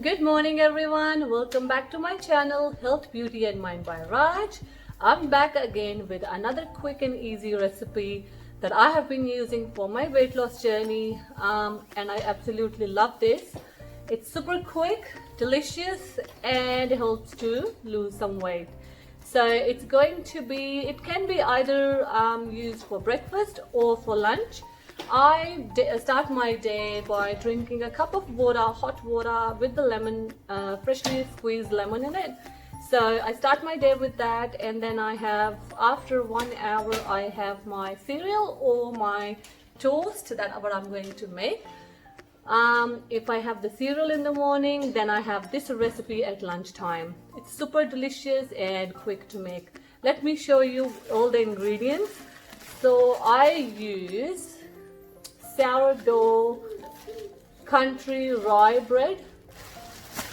Good morning everyone, welcome back to my channel Health, Beauty and Mind by Raj. I'm back again with another quick and easy recipe that I have been using for my weight loss journey and I absolutely love this. It's super quick, delicious and helps to lose some weight. So it can be either used for breakfast or for lunch. I start my day by drinking a cup of water, hot water with the lemon, freshly squeezed lemon in it. So I start my day with that, and then after 1 hour, I have my cereal or my toast. That's what I'm going to make. If I have the cereal in the morning, then I have this recipe at lunchtime. It's super delicious and quick to make. Let me show you all the ingredients. So I use sourdough country rye bread.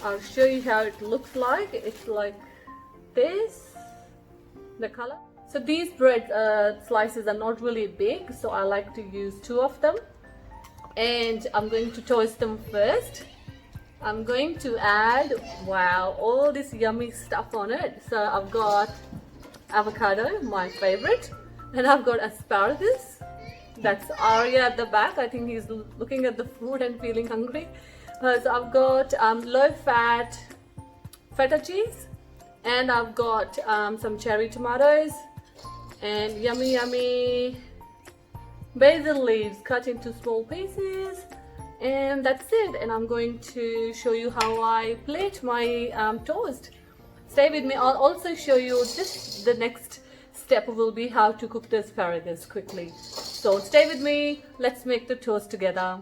I'll show you how it looks like. It's like this, the color. So these bread slices are not really big, so I like to use 2 of them. And I'm going to toast them first. I'm going to add, wow, all this yummy stuff on it. So I've got avocado, my favorite, and I've got asparagus. That's Arya at the back. I think he's looking at the food and feeling hungry. So I've got low-fat feta cheese, and I've got some cherry tomatoes, and yummy basil leaves cut into small pieces, and that's it. And I'm going to show you how I plate my toast. Stay with me. I'll also show you just the next step will be how to cook the asparagus quickly. So stay with me, let's make the toast together.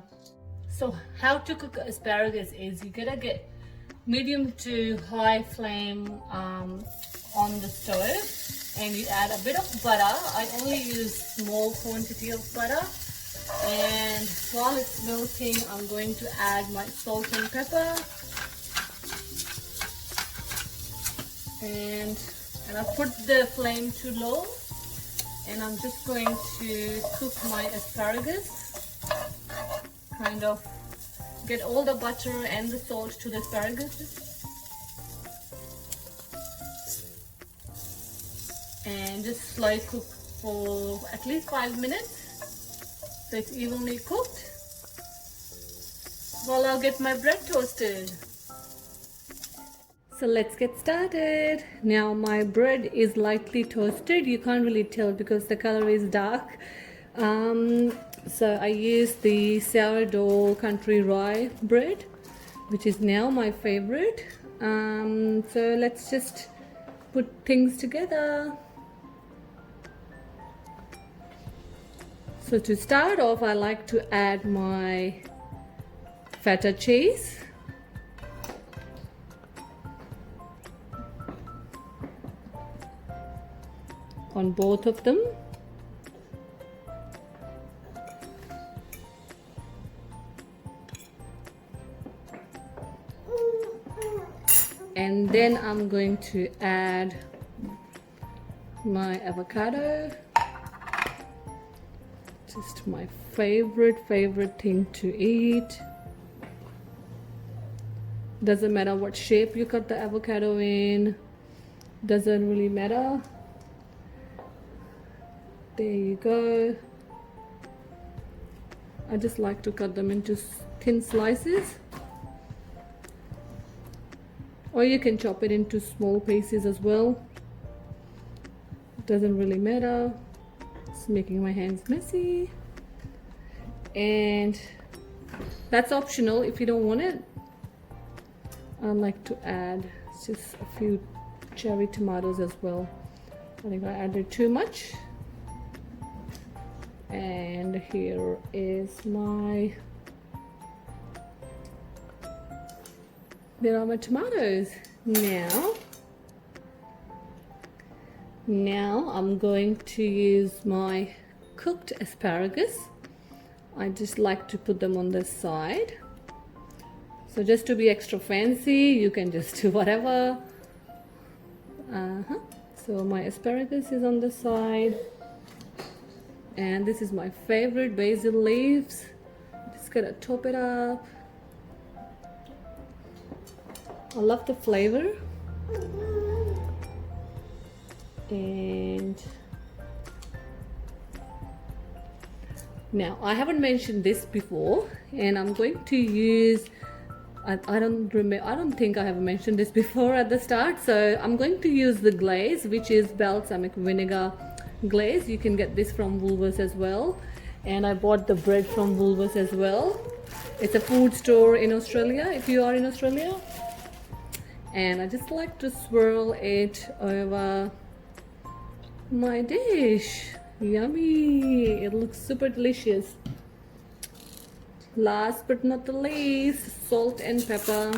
So how to cook asparagus is you gotta get medium to high flame on the stove, and you add a bit of butter. I only use small quantity of butter, and while it's melting I'm going to add my salt and pepper, and I've put the flame to low, and I'm just going to cook my asparagus, kind of get all the butter and the salt to the asparagus, and just slow cook for at least 5 minutes so it's evenly cooked while I'll get my bread toasted. So let's get started. Now my bread is lightly toasted. You can't really tell because the color is dark. So I use the sourdough country rye bread, which is now my favorite. So let's just put things together. So to start off, I like to add my feta cheese. On both of them, and then I'm going to add my avocado, just my favorite thing to eat. Doesn't matter what shape you cut the avocado in, doesn't really matter. There you go. I just like to cut them into thin slices, or you can chop it into small pieces as well. Doesn't really matter. It's making my hands messy, and that's optional if you don't want it. I like to add just a few cherry tomatoes as well. I think I added too much. And here is there are my tomatoes. Now I'm going to use my cooked asparagus. I just like to put them on the side. So just to be extra fancy, you can just do whatever. So my asparagus is on the side. And this is my favorite, basil leaves. Just gonna top it up. I love the flavor. And now I haven't mentioned this before, and I'm going to use, I don't think I have mentioned this before at the start, so I'm going to use the glaze, which is balsamic vinegar glaze. You can get this from Woolworths as well, and I bought the bread from Woolworths as well. It's a food store in Australia, if you are in Australia. And I just like to swirl it over my dish. Yummy! It looks super delicious. Last but not the least, salt and pepper.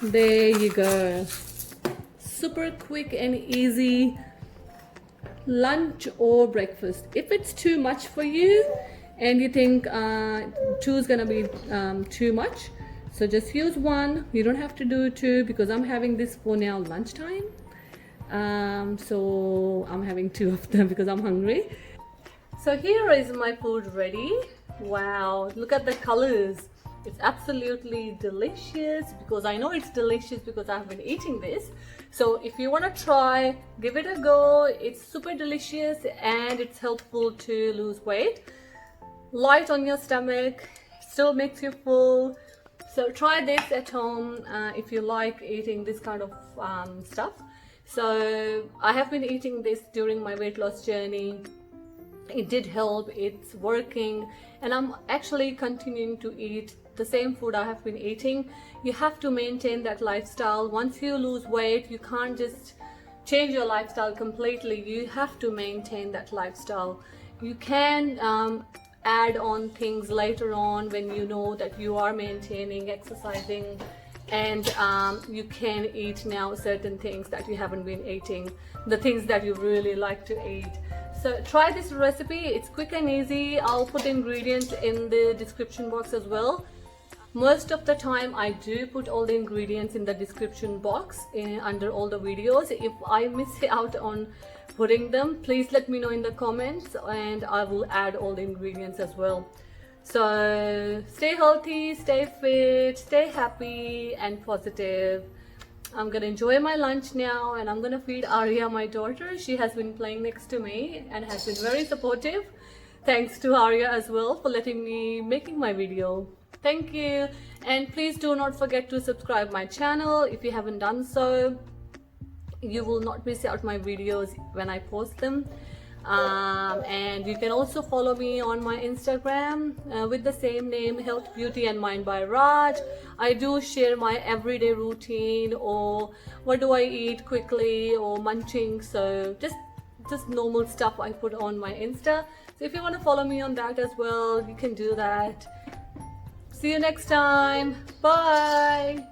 There you go. Super quick and easy lunch or breakfast. If it's too much for you and you think two is gonna be too much, so just use one. You don't have to do two, because I'm having this for now lunchtime. So I'm having two of them because I'm hungry. So here is my food ready. Wow, look at the colors. It's absolutely delicious, because I know it's delicious because I've been eating this. So if you want to try, give it a go. It's super delicious and it's helpful to lose weight. Light on your stomach, still makes you full. So try this at home if you like eating this kind of stuff. So I have been eating this during my weight loss journey. It did help, it's working, and I'm actually continuing to eat the same food I have been eating. You have to maintain that lifestyle. Once you lose weight, you can't just change your lifestyle completely. You have to maintain that lifestyle. You can add on things later on when you know that you are maintaining, exercising, and you can eat now certain things that you haven't been eating, the things that you really like to eat. So try this recipe. It's quick and easy. I'll put ingredients in the description box as well. Most of the time I do put all the ingredients in the description box under all the videos. If I miss out on putting them, please let me know in the comments and I will add all the ingredients as well. So stay healthy, stay fit, stay happy and positive. I'm gonna enjoy my lunch now, and I'm gonna feed Arya, my daughter. She has been playing next to me and has been very supportive. Thanks to Arya as well for letting me making my video. Thank you, and please do not forget to subscribe my channel if you haven't done so. You will not miss out my videos when I post them. And you can also follow me on my Instagram with the same name, Health, Beauty and Mind by Raj. I do share my everyday routine, or what do I eat quickly, or munching. So just normal stuff I put on my Insta. So if you want to follow me on that as well, you can do that. See you next time. Bye.